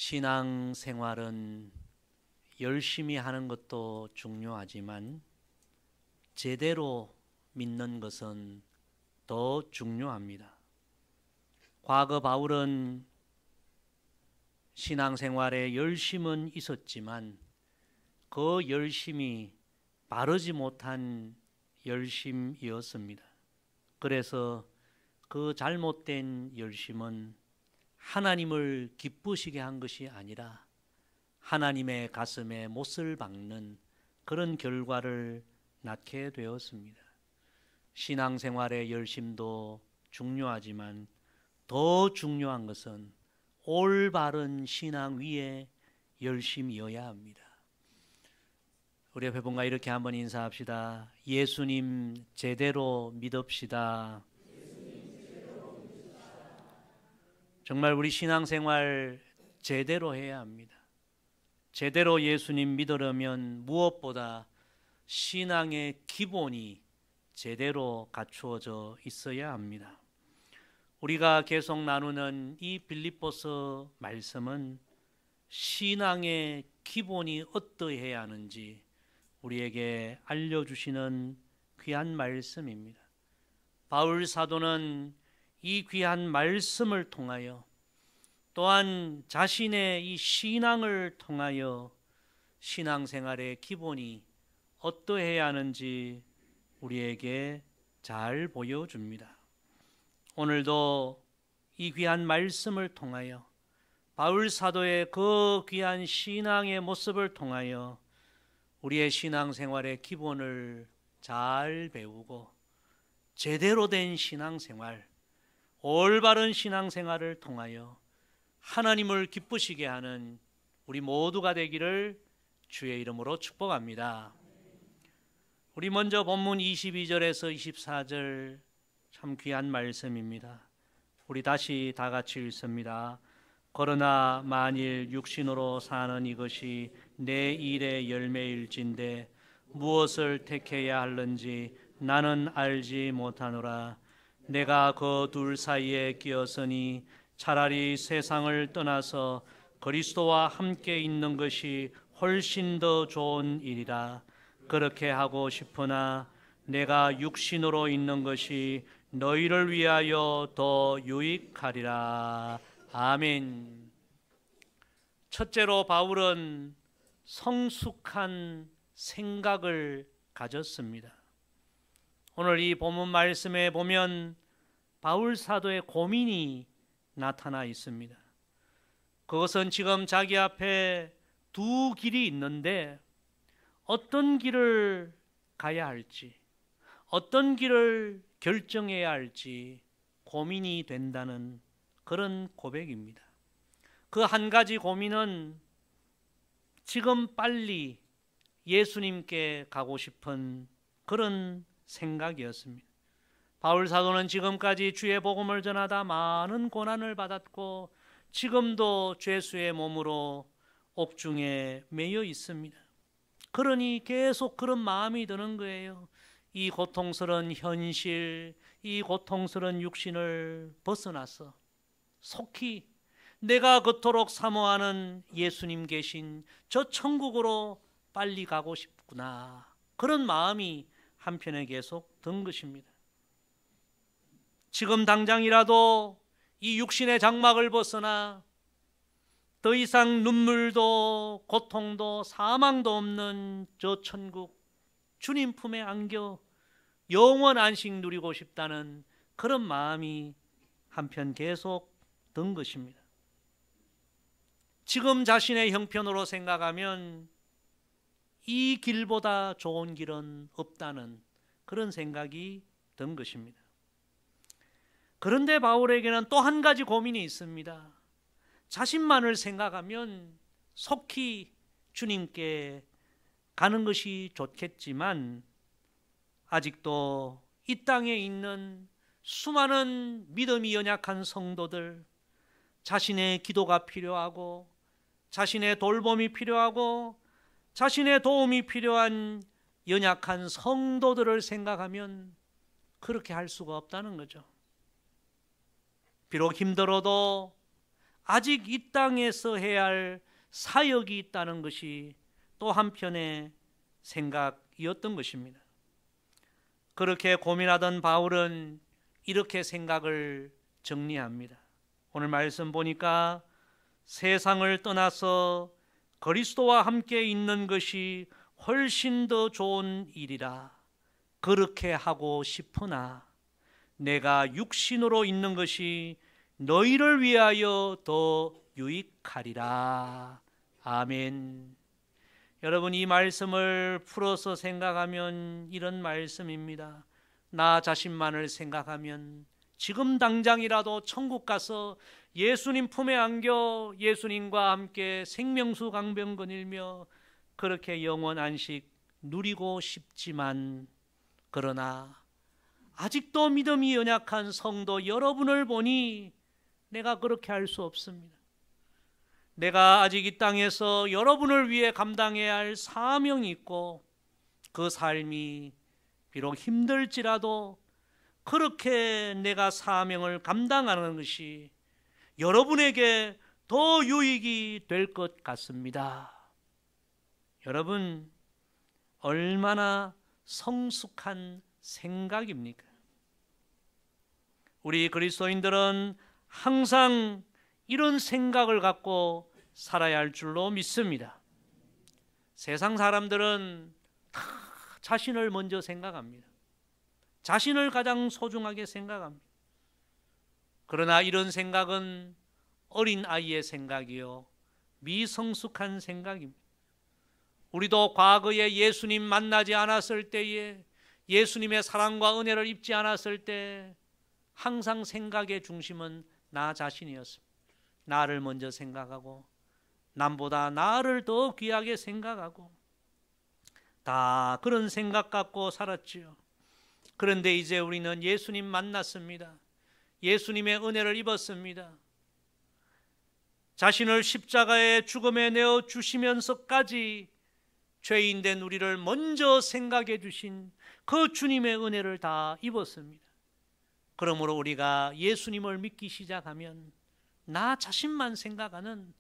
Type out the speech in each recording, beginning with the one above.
신앙생활은 열심히 하는 것도 중요하지만 제대로 믿는 것은 더 중요합니다. 과거 바울은 신앙생활에 열심은 있었지만 그 열심이 바르지 못한 열심이었습니다. 그래서 그 잘못된 열심은 하나님을 기쁘시게 한 것이 아니라 하나님의 가슴에 못을 박는 그런 결과를 낳게 되었습니다. 신앙생활의 열심도 중요하지만 더 중요한 것은 올바른 신앙 위에 열심이어야 합니다. 우리 옆에 분과 이렇게 한번 인사합시다. 예수님 제대로 믿읍시다. 정말 우리 신앙생활 제대로 해야 합니다. 제대로 예수님 믿으려면 무엇보다 신앙의 기본이 제대로 갖추어져 있어야 합니다. 우리가 계속 나누는 이 빌립보서 말씀은 신앙의 기본이 어떠해야 하는지 우리에게 알려주시는 귀한 말씀입니다. 바울 사도는 이 귀한 말씀을 통하여 또한 자신의 이 신앙을 통하여 신앙생활의 기본이 어떠해야 하는지 우리에게 잘 보여줍니다. 오늘도 이 귀한 말씀을 통하여 바울 사도의 그 귀한 신앙의 모습을 통하여 우리의 신앙생활의 기본을 잘 배우고 제대로 된 신앙생활, 올바른 신앙생활을 통하여 하나님을 기쁘시게 하는 우리 모두가 되기를 주의 이름으로 축복합니다. 우리 먼저 본문 22절에서 24절 참 귀한 말씀입니다. 우리 다시 다 같이 읽습니다. 그러나 만일 육신으로 사는 이것이 내 일의 열매일진데 무엇을 택해야 할는지 나는 알지 못하노라. 내가 그 둘 사이에 끼었으니 차라리 세상을 떠나서 그리스도와 함께 있는 것이 훨씬 더 좋은 일이라. 그렇게 하고 싶으나 내가 육신으로 있는 것이 너희를 위하여 더 유익하리라. 아멘. 첫째로 바울은 성숙한 생각을 가졌습니다. 오늘 이 본문 말씀에 보면 바울 사도의 고민이 나타나 있습니다. 그것은 지금 자기 앞에 두 길이 있는데 어떤 길을 가야 할지, 어떤 길을 결정해야 할지 고민이 된다는 그런 고백입니다. 그 한 가지 고민은 지금 빨리 예수님께 가고 싶은 그런 생각이었습니다. 바울 사도는 지금까지 주의 복음을 전하다 많은 고난을 받았고 지금도 죄수의 몸으로 옥중에 매여 있습니다. 그러니 계속 그런 마음이 드는 거예요. 이 고통스러운 현실, 이 고통스러운 육신을 벗어나서 속히 내가 그토록 사모하는 예수님 계신 저 천국으로 빨리 가고 싶구나. 그런 마음이 한편에 계속 든 것입니다. 지금 당장이라도 이 육신의 장막을 벗어나 더 이상 눈물도 고통도 사망도 없는 저 천국 주님 품에 안겨 영원 안식 누리고 싶다는 그런 마음이 한편 계속 든 것입니다. 지금 자신의 형편으로 생각하면 이 길보다 좋은 길은 없다는 그런 생각이 든 것입니다. 그런데 바울에게는 또 한 가지 고민이 있습니다. 자신만을 생각하면 속히 주님께 가는 것이 좋겠지만 아직도 이 땅에 있는 수많은 믿음이 연약한 성도들, 자신의 기도가 필요하고 자신의 돌봄이 필요하고 자신의 도움이 필요한 연약한 성도들을 생각하면 그렇게 할 수가 없다는 거죠. 비록 힘들어도 아직 이 땅에서 해야 할 사역이 있다는 것이 또 한편의 생각이었던 것입니다. 그렇게 고민하던 바울은 이렇게 생각을 정리합니다. 오늘 말씀 보니까 세상을 떠나서 그리스도와 함께 있는 것이 훨씬 더 좋은 일이라. 그렇게 하고 싶으나 내가 육신으로 있는 것이 너희를 위하여 더 유익하리라. 아멘. 여러분, 이 말씀을 풀어서 생각하면 이런 말씀입니다. 나 자신만을 생각하면 지금 당장이라도 천국 가서 예수님 품에 안겨 예수님과 함께 생명수 강변 거닐며 그렇게 영원 안식 누리고 싶지만, 그러나 아직도 믿음이 연약한 성도 여러분을 보니 내가 그렇게 할 수 없습니다. 내가 아직 이 땅에서 여러분을 위해 감당해야 할 사명이 있고, 그 삶이 비록 힘들지라도 그렇게 내가 사명을 감당하는 것이 여러분에게 더 유익이 될 것 같습니다. 여러분, 얼마나 성숙한 생각입니까? 우리 그리스도인들은 항상 이런 생각을 갖고 살아야 할 줄로 믿습니다. 세상 사람들은 다 자신을 먼저 생각합니다. 자신을 가장 소중하게 생각합니다. 그러나 이런 생각은 어린 아이의 생각이요, 미성숙한 생각입니다. 우리도 과거에 예수님 만나지 않았을 때에, 예수님의 사랑과 은혜를 입지 않았을 때 항상 생각의 중심은 나 자신이었습니다. 나를 먼저 생각하고 남보다 나를 더 귀하게 생각하고 다 그런 생각 갖고 살았지요. 그런데 이제 우리는 예수님 만났습니다. 예수님의 은혜를 입었습니다. 자신을 십자가의 죽음에 내어 주시면서까지 죄인된 우리를 먼저 생각해 주신 그 주님의 은혜를 다 입었습니다. 그러므로 우리가 예수님을 믿기 시작하면 나 자신만 생각하는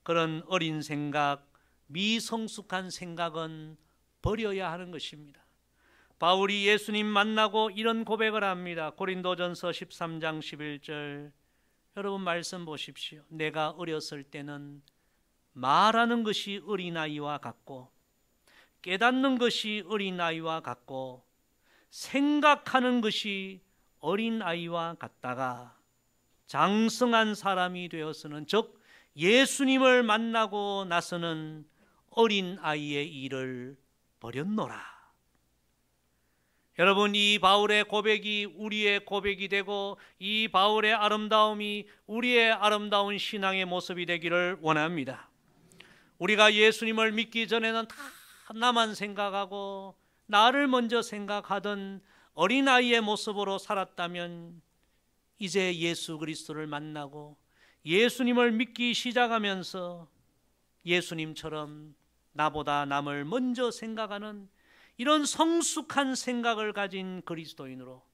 그런 어린 생각, 미성숙한 생각은 버려야 하는 것입니다. 바울이 예수님 만나고 이런 고백을 합니다. 고린도전서 13장 11절, 여러분 말씀 보십시오. 내가 어렸을 때는 말하는 것이 어린아이와 같고 깨닫는 것이 어린아이와 같고 생각하는 것이 어린아이와 같다가 장성한 사람이 되어서는, 즉 예수님을 만나고 나서는 어린아이의 일을 버렸노라. 여러분, 이 바울의 고백이 우리의 고백이 되고 이 바울의 아름다움이 우리의 아름다운 신앙의 모습이 되기를 원합니다. 우리가 예수님을 믿기 전에는 다 나만 생각하고 나를 먼저 생각하던 어린아이의 모습으로 살았다면, 이제 예수 그리스도를 만나고 예수님을 믿기 시작하면서 예수님처럼 나보다 남을 먼저 생각하는 이런 성숙한 생각을 가진 그리스도인으로,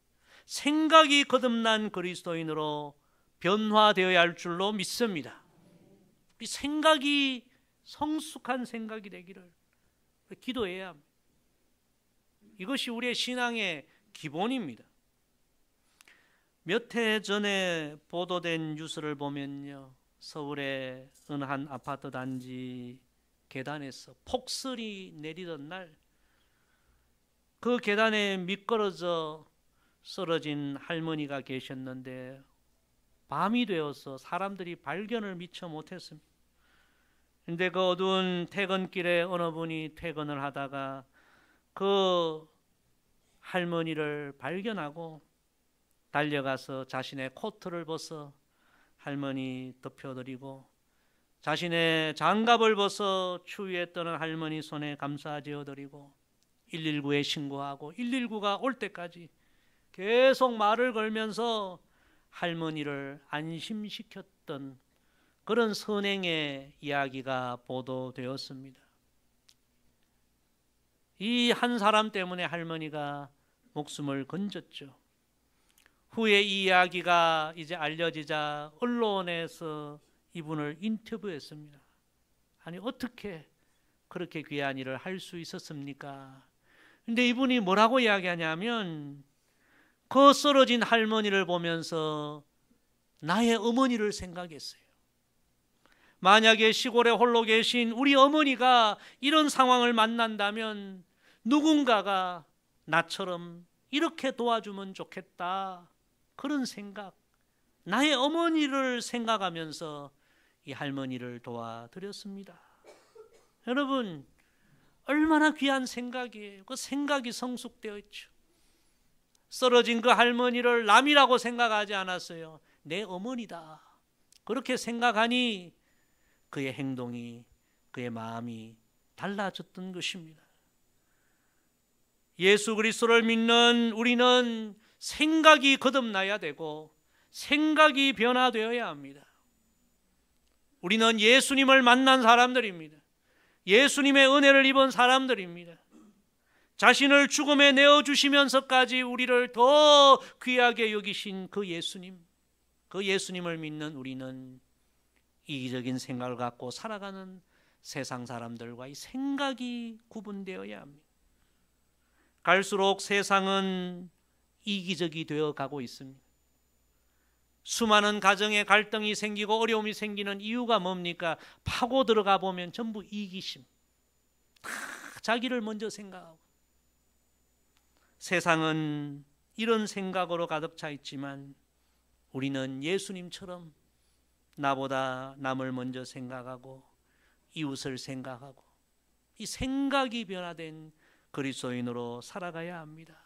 생각이 거듭난 그리스도인으로 변화되어야 할 줄로 믿습니다. 우리 생각이 성숙한 생각이 되기를 기도해야 합니다. 이것이 우리의 신앙의 기본입니다. 몇 해 전에 보도된 뉴스를 보면요, 서울의 어느 한 아파트 단지 계단에서 폭설이 내리던 날 그 계단에 미끄러져 쓰러진 할머니가 계셨는데 밤이 되어서 사람들이 발견을 미처 못했습니다. 그런데 그 어두운 퇴근길에 어느 분이 퇴근을 하다가 그 할머니를 발견하고 달려가서 자신의 코트를 벗어 할머니 덮여드리고 자신의 장갑을 벗어 추위에 떠는 할머니 손에 감싸지어드리고 119에 신고하고 119가 올 때까지 계속 말을 걸면서 할머니를 안심시켰던 그런 선행의 이야기가 보도되었습니다. 이 한 사람 때문에 할머니가 목숨을 건졌죠. 후에 이 이야기가 이제 알려지자 언론에서 이분을 인터뷰했습니다. 아니 어떻게 그렇게 귀한 일을 할 수 있었습니까? 근데 이분이 뭐라고 이야기하냐면 그 쓰러진 할머니를 보면서 나의 어머니를 생각했어요. 만약에 시골에 홀로 계신 우리 어머니가 이런 상황을 만난다면 누군가가 나처럼 이렇게 도와주면 좋겠다, 그런 생각, 나의 어머니를 생각하면서 이 할머니를 도와드렸습니다. 여러분, 얼마나 귀한 생각이에요. 그 생각이 성숙되어 있죠. 쓰러진 그 할머니를 남이라고 생각하지 않았어요. 내 어머니다. 그렇게 생각하니 그의 행동이, 그의 마음이 달라졌던 것입니다. 예수 그리스도를 믿는 우리는 생각이 거듭나야 되고 생각이 변화되어야 합니다. 우리는 예수님을 만난 사람들입니다. 예수님의 은혜를 입은 사람들입니다. 자신을 죽음에 내어주시면서까지 우리를 더 귀하게 여기신 그 예수님, 그 예수님을 믿는 우리는 이기적인 생각을 갖고 살아가는 세상 사람들과 이 생각이 구분되어야 합니다. 갈수록 세상은 이기적이 되어 가고 있습니다. 수많은 가정에 갈등이 생기고 어려움이 생기는 이유가 뭡니까? 파고 들어가 보면 전부 이기심, 다 자기를 먼저 생각하고. 세상은 이런 생각으로 가득 차 있지만 우리는 예수님처럼 나보다 남을 먼저 생각하고 이웃을 생각하고 이 생각이 변화된 그리스도인으로 살아가야 합니다.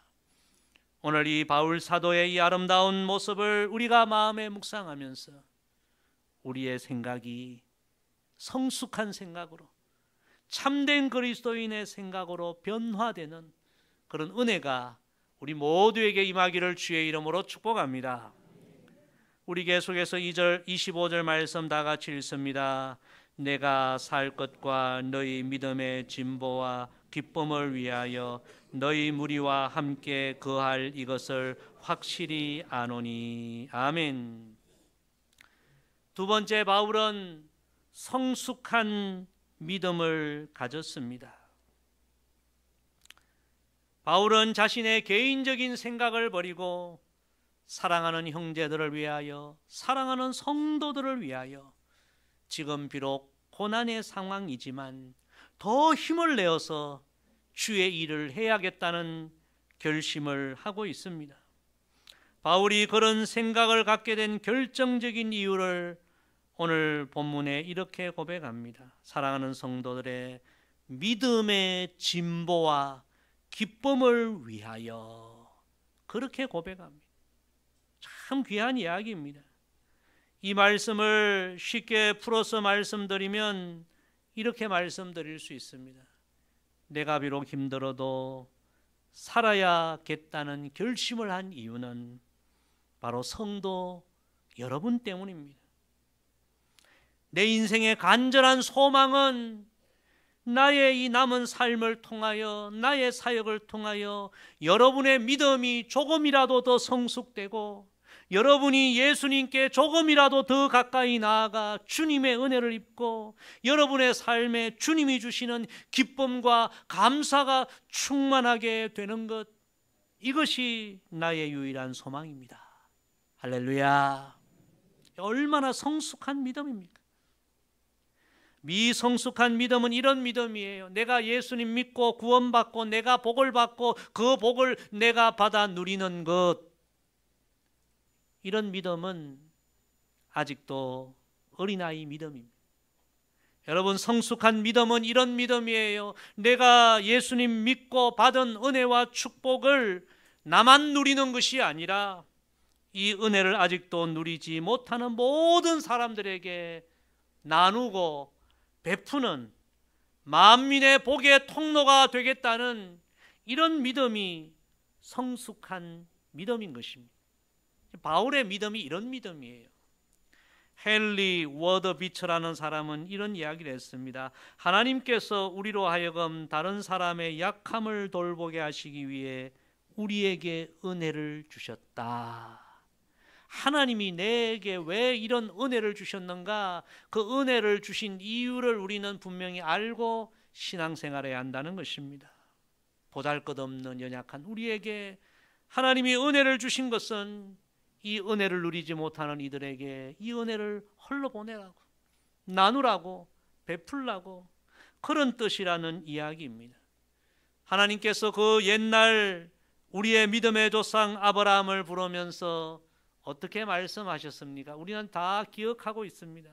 오늘 이 바울 사도의 이 아름다운 모습을 우리가 마음에 묵상하면서 우리의 생각이 성숙한 생각으로, 참된 그리스도인의 생각으로 변화되는 그런 은혜가 우리 모두에게 임하기를 주의 이름으로 축복합니다. 우리 계속해서 2절 25절 말씀 다 같이 읽습니다. 내가 살 것과 너희 믿음의 진보와 기쁨을 위하여 너희 무리와 함께 거할 이것을 확실히 아노니. 아멘. 두 번째, 바울은 성숙한 믿음을 가졌습니다. 바울은 자신의 개인적인 생각을 버리고 사랑하는 형제들을 위하여, 사랑하는 성도들을 위하여 지금 비록 고난의 상황이지만 더 힘을 내어서 주의 일을 해야겠다는 결심을 하고 있습니다. 바울이 그런 생각을 갖게 된 결정적인 이유를 오늘 본문에 이렇게 고백합니다. 사랑하는 성도들의 믿음의 진보와 기쁨을 위하여, 그렇게 고백합니다. 참 귀한 이야기입니다. 이 말씀을 쉽게 풀어서 말씀드리면 이렇게 말씀드릴 수 있습니다. 내가 비록 힘들어도 살아야겠다는 결심을 한 이유는 바로 성도 여러분 때문입니다. 내 인생의 간절한 소망은 나의 이 남은 삶을 통하여, 나의 사역을 통하여 여러분의 믿음이 조금이라도 더 성숙되고 여러분이 예수님께 조금이라도 더 가까이 나아가 주님의 은혜를 입고 여러분의 삶에 주님이 주시는 기쁨과 감사가 충만하게 되는 것, 이것이 나의 유일한 소망입니다. 할렐루야. 얼마나 성숙한 믿음입니까? 미성숙한 믿음은 이런 믿음이에요. 내가 예수님 믿고 구원받고 내가 복을 받고 그 복을 내가 받아 누리는 것, 이런 믿음은 아직도 어린아이 믿음입니다. 여러분, 성숙한 믿음은 이런 믿음이에요. 내가 예수님 믿고 받은 은혜와 축복을 나만 누리는 것이 아니라 이 은혜를 아직도 누리지 못하는 모든 사람들에게 나누고 베푸는 만민의 복의 통로가 되겠다는 이런 믿음이 성숙한 믿음인 것입니다. 바울의 믿음이 이런 믿음이에요. 헨리 워더비처라는 사람은 이런 이야기를 했습니다. 하나님께서 우리로 하여금 다른 사람의 약함을 돌보게 하시기 위해 우리에게 은혜를 주셨다. 하나님이 내게 왜 이런 은혜를 주셨는가, 그 은혜를 주신 이유를 우리는 분명히 알고 신앙생활해야 한다는 것입니다. 보잘것없는 연약한 우리에게 하나님이 은혜를 주신 것은 이 은혜를 누리지 못하는 이들에게 이 은혜를 흘러보내라고, 나누라고, 베풀라고, 그런 뜻이라는 이야기입니다. 하나님께서 그 옛날 우리의 믿음의 조상 아브라함을 부르면서 어떻게 말씀하셨습니까? 우리는 다 기억하고 있습니다.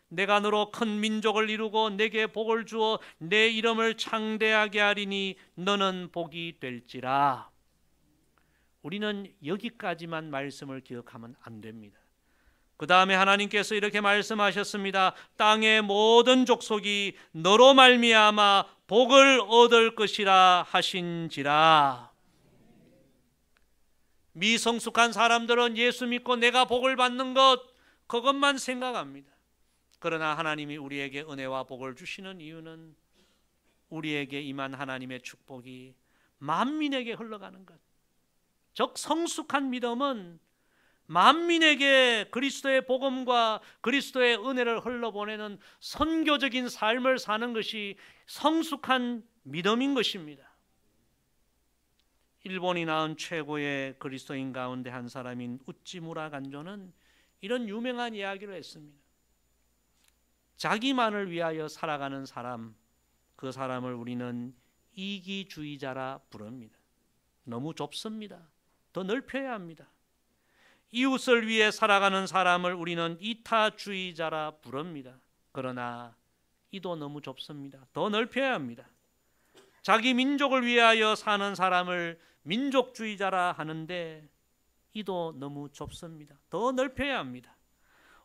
내가 너로 큰 민족을 이루고 내게 복을 주어 내 이름을 창대하게 하리니 너는 복이 될지라. 우리는 여기까지만 말씀을 기억하면 안 됩니다. 그 다음에 하나님께서 이렇게 말씀하셨습니다. 땅의 모든 족속이 너로 말미암아 복을 얻을 것이라 하신지라. 미성숙한 사람들은 예수 믿고 내가 복을 받는 것, 그것만 생각합니다. 그러나 하나님이 우리에게 은혜와 복을 주시는 이유는 우리에게 임한 하나님의 축복이 만민에게 흘러가는 것. 즉 성숙한 믿음은 만민에게 그리스도의 복음과 그리스도의 은혜를 흘러보내는 선교적인 삶을 사는 것이 성숙한 믿음인 것입니다. 일본이 낳은 최고의 그리스도인 가운데 한 사람인 우찌무라 간조는 이런 유명한 이야기를 했습니다. 자기만을 위하여 살아가는 사람, 그 사람을 우리는 이기주의자라 부릅니다. 너무 좁습니다. 더 넓혀야 합니다. 이웃을 위해 살아가는 사람을 우리는 이타주의자라 부릅니다. 그러나 이도 너무 좁습니다. 더 넓혀야 합니다. 자기 민족을 위하여 사는 사람을 민족주의자라 하는데 이도 너무 좁습니다. 더 넓혀야 합니다.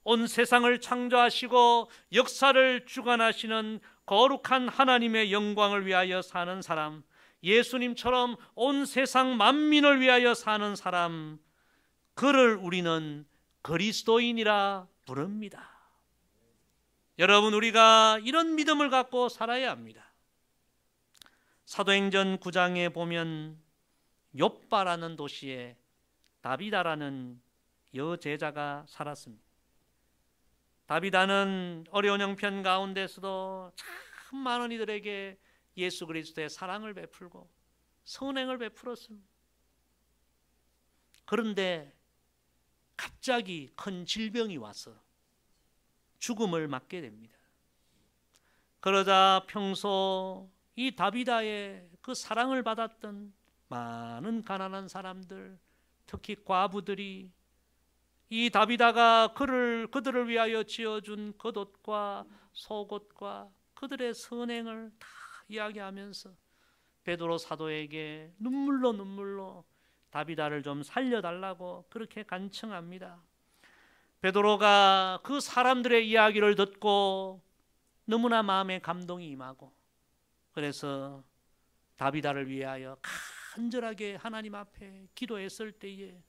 온 세상을 창조하시고 역사를 주관하시는 거룩한 하나님의 영광을 위하여 사는 사람, 예수님처럼 온 세상 만민을 위하여 사는 사람, 그를 우리는 그리스도인이라 부릅니다. 여러분, 우리가 이런 믿음을 갖고 살아야 합니다. 사도행전 9장에 보면 욥바라는 도시에 다비다라는 여제자가 살았습니다. 다비다는 어려운 형편 가운데서도 참 많은 이들에게 예수 그리스도의 사랑을 베풀고 선행을 베풀었습니다. 그런데 갑자기 큰 질병이 와서 죽음을 맞게 됩니다. 그러자 평소 이 다비다의 그 사랑을 받았던 많은 가난한 사람들, 특히 과부들이 이 다비다가 그들을 위하여 지어준 겉옷과 속옷과 그들의 선행을 다 이야기하면서 베드로 사도에게 눈물로 다비다를 좀 살려달라고 그렇게 간청합니다. 베드로가 그 사람들의 이야기를 듣고 너무나 마음에 감동이 임하고, 그래서 다비다를 위하여 간절하게 하나님 앞에 기도했을 때에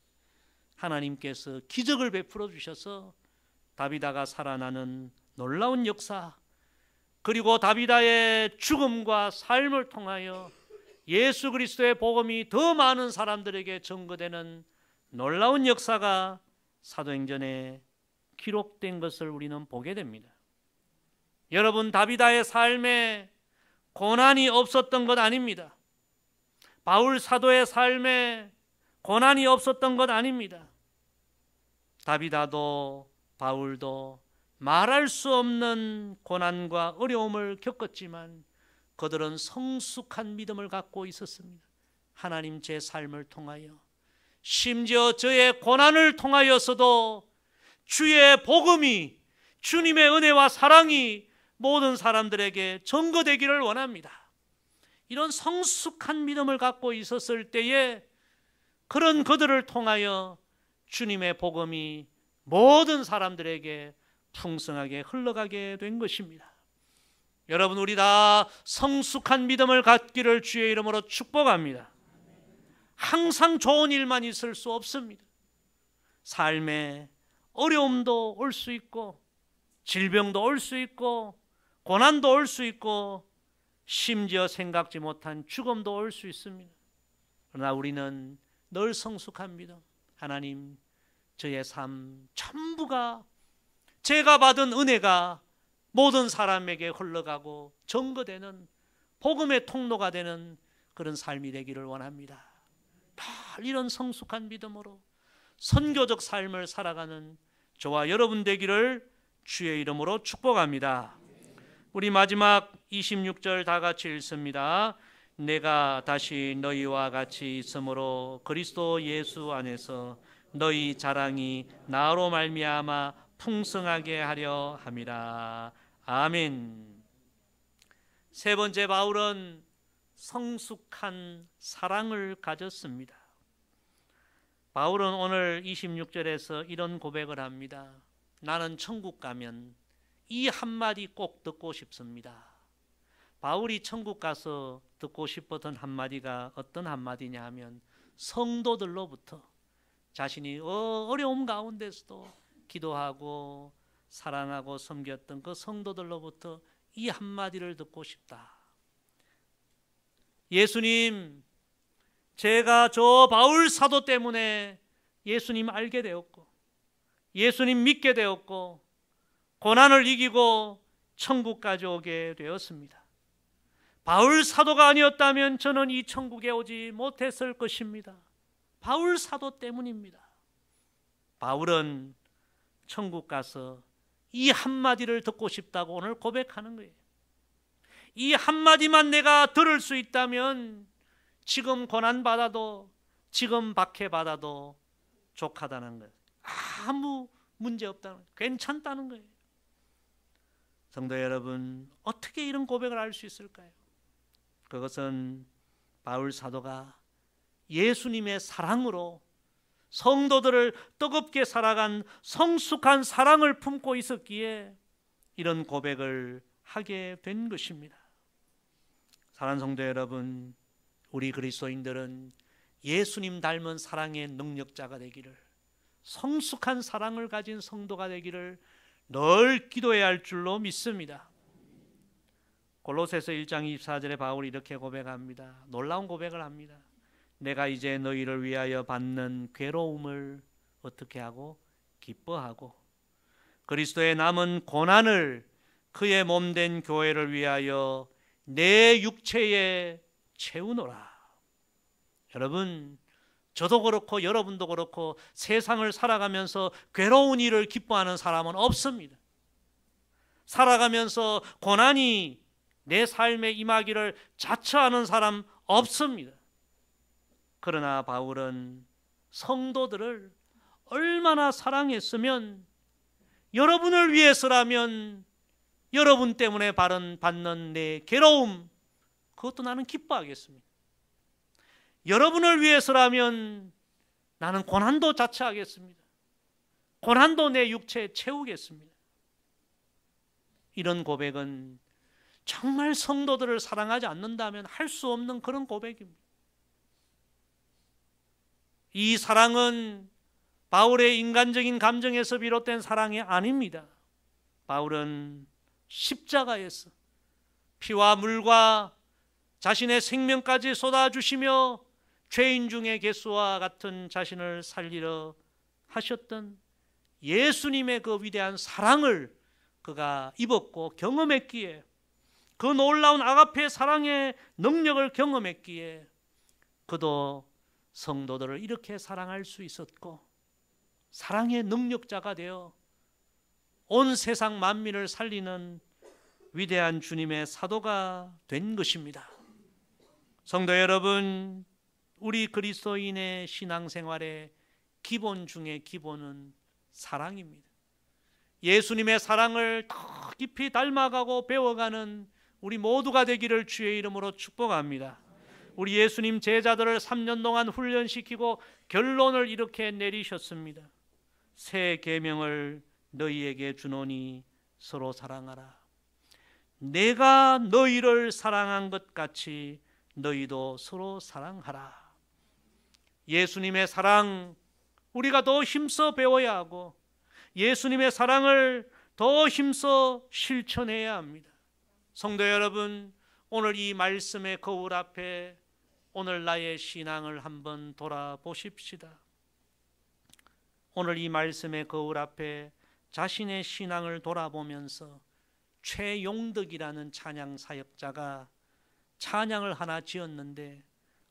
하나님께서 기적을 베풀어 주셔서 다비다가 살아나는 놀라운 역사, 그리고 다비다의 죽음과 삶을 통하여 예수 그리스도의 복음이 더 많은 사람들에게 전거되는 놀라운 역사가 사도행전에 기록된 것을 우리는 보게 됩니다. 여러분, 다비다의 삶에 고난이 없었던 것 아닙니다. 바울 사도의 삶에 고난이 없었던 것 아닙니다. 다비다도 바울도 말할 수 없는 고난과 어려움을 겪었지만 그들은 성숙한 믿음을 갖고 있었습니다. 하나님 제 삶을 통하여, 심지어 저의 고난을 통하여서도 주의 복음이, 주님의 은혜와 사랑이 모든 사람들에게 전거되기를 원합니다. 이런 성숙한 믿음을 갖고 있었을 때에 그런 그들을 통하여 주님의 복음이 모든 사람들에게 풍성하게 흘러가게 된 것입니다. 여러분, 우리 다 성숙한 믿음을 갖기를 주의 이름으로 축복합니다. 항상 좋은 일만 있을 수 없습니다. 삶에 어려움도 올 수 있고, 질병도 올 수 있고, 고난도 올 수 있고, 심지어 생각지 못한 죽음도 올 수 있습니다. 그러나 우리는 늘 성숙한 믿음, 하나님, 저의 삶 전부가 제가 받은 은혜가 모든 사람에게 흘러가고 전거되는 복음의 통로가 되는 그런 삶이 되기를 원합니다. 늘 이런 성숙한 믿음으로 선교적 삶을 살아가는 저와 여러분 되기를 주의 이름으로 축복합니다. 우리 마지막 26절 다 같이 읽습니다. 내가 다시 너희와 같이 있으므로 그리스도 예수 안에서 너희 자랑이 나로 말미암아 풍성하게 하려 함이라. 아멘. 세 번째, 바울은 성숙한 사랑을 가졌습니다. 바울은 오늘 26절에서 이런 고백을 합니다. 나는 천국 가면 이 한마디 꼭 듣고 싶습니다. 바울이 천국 가서 듣고 싶었던 한마디가 어떤 한마디냐 하면 성도들로부터 자신이 어려움 가운데서도 기도하고 사랑하고 섬겼던 그 성도들로부터 이 한마디를 듣고 싶다. 예수님, 제가 저 바울 사도 때문에 예수님 알게 되었고 예수님 믿게 되었고 고난을 이기고 천국까지 오게 되었습니다. 바울 사도가 아니었다면 저는 이 천국에 오지 못했을 것입니다. 바울 사도 때문입니다. 바울은 천국 가서 이 한마디를 듣고 싶다고 오늘 고백하는 거예요. 이 한마디만 내가 들을 수 있다면 지금 고난받아도 지금 박해받아도 족하다는 거예요. 아무 문제 없다는 거예요. 괜찮다는 거예요. 성도 여러분, 어떻게 이런 고백을 할 수 있을까요? 그것은 바울 사도가 예수님의 사랑으로 성도들을 뜨겁게 살아간 성숙한 사랑을 품고 있었기에 이런 고백을 하게 된 것입니다. 사랑하는 성도 여러분, 우리 그리스도인들은 예수님 닮은 사랑의 능력자가 되기를, 성숙한 사랑을 가진 성도가 되기를 늘 기도해야 할 줄로 믿습니다. 골로새서 1장 24절에 바울이 이렇게 고백합니다. 놀라운 고백을 합니다. 내가 이제 너희를 위하여 받는 괴로움을 어떻게 하고 기뻐하고 그리스도의 남은 고난을 그의 몸된 교회를 위하여 내 육체에 채우노라. 여러분, 저도 그렇고 여러분도 그렇고 세상을 살아가면서 괴로운 일을 기뻐하는 사람은 없습니다. 살아가면서 고난이 내 삶에 임하기를 자처하는 사람 없습니다. 그러나 바울은 성도들을 얼마나 사랑했으면 여러분을 위해서라면 여러분 때문에 받는 내 괴로움, 그것도 나는 기뻐하겠습니다. 여러분을 위해서라면 나는 고난도 자처하겠습니다. 고난도 내 육체에 채우겠습니다. 이런 고백은 정말 성도들을 사랑하지 않는다면 할 수 없는 그런 고백입니다. 이 사랑은 바울의 인간적인 감정에서 비롯된 사랑이 아닙니다. 바울은 십자가에서 피와 물과 자신의 생명까지 쏟아주시며 죄인 중에 개수와 같은 자신을 살리려 하셨던 예수님의 그 위대한 사랑을 그가 입었고 경험했기에, 그 놀라운 아가페 사랑의 능력을 경험했기에 그도 성도들을 이렇게 사랑할 수 있었고 사랑의 능력자가 되어 온 세상 만민을 살리는 위대한 주님의 사도가 된 것입니다. 성도 여러분, 우리 그리스도인의 신앙생활의 기본 중에 기본은 사랑입니다. 예수님의 사랑을 더 깊이 닮아가고 배워가는 우리 모두가 되기를 주의 이름으로 축복합니다. 우리 예수님 제자들을 3년 동안 훈련시키고 결론을 이렇게 내리셨습니다. 새 계명을 너희에게 주노니 서로 사랑하라. 내가 너희를 사랑한 것 같이 너희도 서로 사랑하라. 예수님의 사랑, 우리가 더 힘써 배워야 하고 예수님의 사랑을 더 힘써 실천해야 합니다. 성도 여러분, 오늘 이 말씀의 거울 앞에 오늘 나의 신앙을 한번 돌아보십시다. 오늘 이 말씀의 거울 앞에 자신의 신앙을 돌아보면서 최용덕이라는 찬양 사역자가 찬양을 하나 지었는데,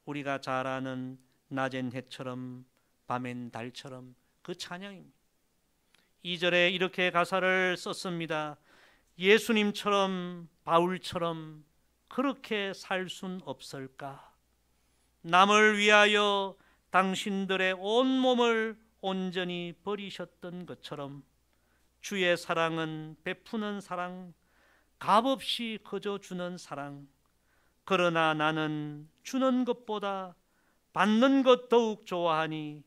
우리가 잘 아는 낮엔 해처럼 밤엔 달처럼 그 찬양입니다. 2절에 이렇게 가사를 썼습니다. 예수님처럼 바울처럼 그렇게 살 순 없을까? 남을 위하여 당신들의 온몸을 온전히 버리셨던 것처럼 주의 사랑은 베푸는 사랑, 값없이 거저 주는 사랑. 그러나 나는 주는 것보다 받는 것 더욱 좋아하니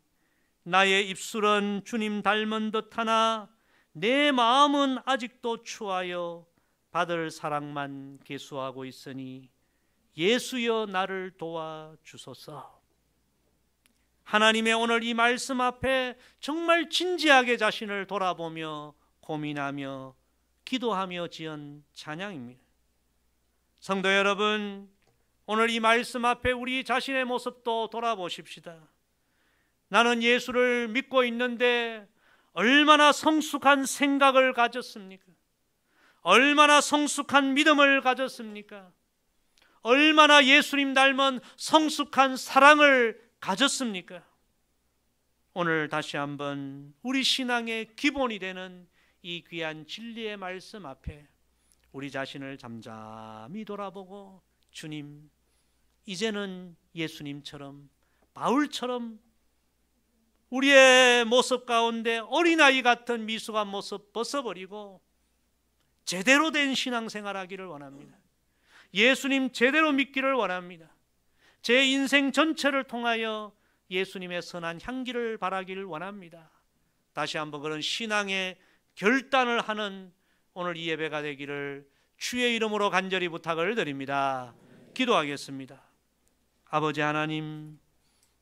나의 입술은 주님 닮은 듯하나 내 마음은 아직도 추하여 받을 사랑만 계수하고 있으니 예수여 나를 도와주소서. 하나님의 오늘 이 말씀 앞에 정말 진지하게 자신을 돌아보며 고민하며 기도하며 지은 찬양입니다. 성도 여러분, 오늘 이 말씀 앞에 우리 자신의 모습도 돌아보십시다. 나는 예수를 믿고 있는데 얼마나 성숙한 생각을 가졌습니까? 얼마나 성숙한 믿음을 가졌습니까? 얼마나 예수님 닮은 성숙한 사랑을 가졌습니까? 오늘 다시 한번 우리 신앙의 기본이 되는 이 귀한 진리의 말씀 앞에 우리 자신을 잠잠히 돌아보고, 주님, 이제는 예수님처럼 바울처럼 우리의 모습 가운데 어린아이 같은 미숙한 모습 벗어버리고 제대로 된 신앙생활하기를 원합니다. 예수님 제대로 믿기를 원합니다. 제 인생 전체를 통하여 예수님의 선한 향기를 바라기를 원합니다. 다시 한번 그런 신앙의 결단을 하는 오늘 이 예배가 되기를 주의 이름으로 간절히 부탁을 드립니다. 기도하겠습니다. 아버지 하나님,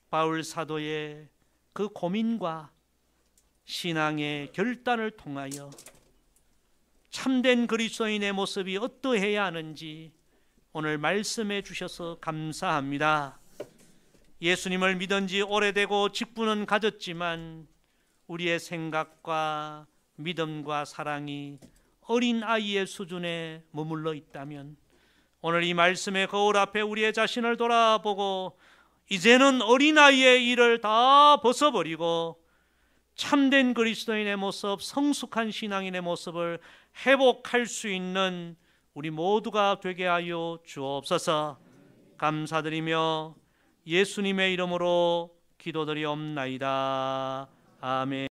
바울 사도의 그 고민과 신앙의 결단을 통하여 참된 그리스도인의 모습이 어떠해야 하는지 오늘 말씀해 주셔서 감사합니다. 예수님을 믿은 지 오래되고 직분은 가졌지만 우리의 생각과 믿음과 사랑이 어린아이의 수준에 머물러 있다면 오늘 이 말씀의 거울 앞에 우리의 자신을 돌아보고 이제는 어린아이의 일을 다 벗어버리고 참된 그리스도인의 모습, 성숙한 신앙인의 모습을 회복할 수 있는 우리 모두가 되게 하여 주옵소서. 감사드리며 예수님의 이름으로 기도드리옵나이다. 아멘.